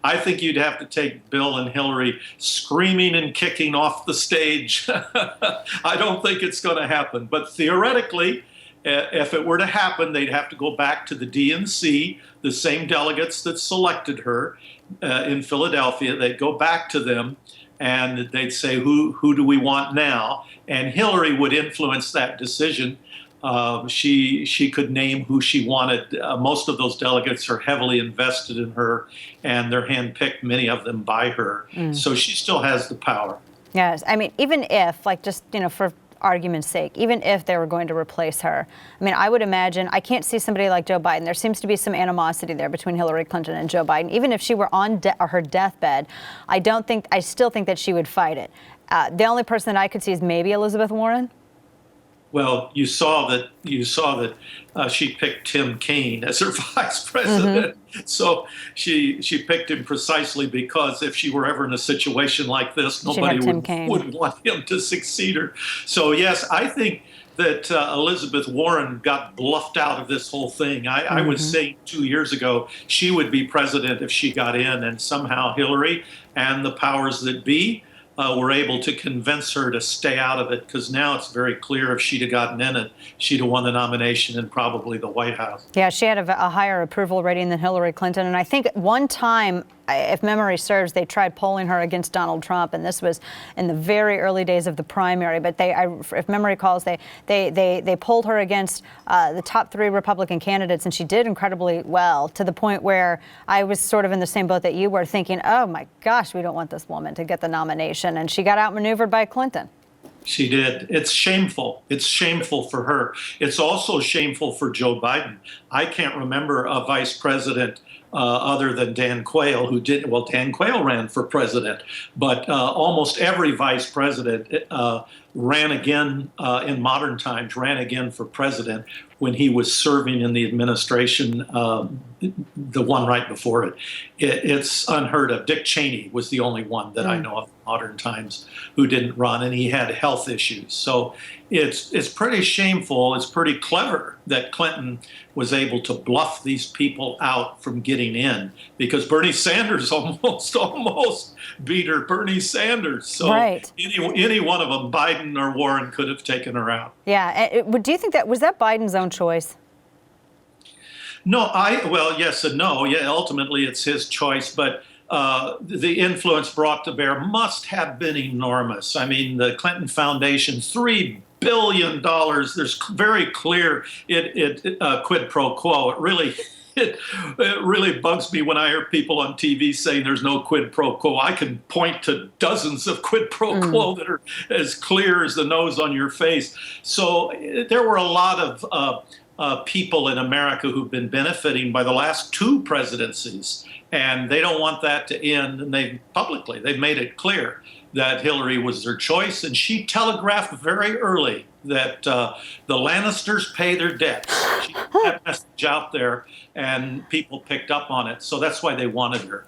I think you'd have to take Bill and Hillary screaming and kicking off the stage. I don't think it's going to happen. But theoretically, if it were to happen, they'd have to go back to the DNC, the same delegates that selected her in Philadelphia. They'd go back to them and they'd say, who do we want now? And Hillary would influence that decision. She could name who she wanted. Most of those delegates are heavily invested in her, and they're handpicked, many of them by her. So she still has the power. Yes, I mean, even if, like, just, for argument's sake, even if they were going to replace her, I mean, I would imagine, I can't see somebody like Joe Biden. There seems to be some animosity there between Hillary Clinton and Joe Biden. Even if she were on her deathbed, I still think that she would fight it. The only person that I could see is maybe Elizabeth Warren. Well, you saw that she picked Tim Kaine as her vice president. So she picked him precisely because if she were ever in a situation like this, nobody would want him to succeed her. So yes, I think that Elizabeth Warren got bluffed out of this whole thing. I was saying 2 years ago she would be president if she got in, and somehow Hillary and the powers that be were able to convince her to stay out of it, because now it's very clear if she'd have gotten in it, she'd have won the nomination and probably the White House. Yeah, she had a higher approval rating than Hillary Clinton. And I think one time, if memory serves, they tried polling her against Donald Trump, and this was in the very early days of the primary. But if memory calls, they polled her against the top 3 Republican candidates, and she did incredibly well, to the point where I was sort of in the same boat that you were, thinking, oh my gosh, we don't want this woman to get the nomination. And she got outmaneuvered by Clinton. She did. It's shameful. It's shameful for her. It's also shameful for Joe Biden. I can't remember a vice president other than Dan Quayle, who did, well, Dan Quayle ran for president, but almost every vice president ran again in modern times, ran again for president when he was serving in the administration, the one right before it. It's unheard of. Dick Cheney was the only one that I know of in modern times who didn't run, and he had health issues. So it's pretty shameful. It's pretty clever that Clinton was able to bluff these people out from getting in, because Bernie Sanders almost beat her. Bernie Sanders. So right. Any one of them, Biden or Warren, could have taken her out. Yeah. Do you think that was Biden's own choice? No, well, yes and no. Yeah, ultimately it's his choice, but the influence brought to bear must have been enormous. I mean, the Clinton Foundation, $3 billion. There's very clear quid pro quo. It really bugs me when I hear people on TV saying there's no quid pro quo. I can point to dozens of quid pro quo that are as clear as the nose on your face. So there were a lot of people in America who've been benefiting by the last 2 presidencies, and they don't want that to end. And they've made it clear that Hillary was their choice, and she telegraphed very early that the Lannisters pay their debts. She put that message out there, and people picked up on it. So that's why they wanted her.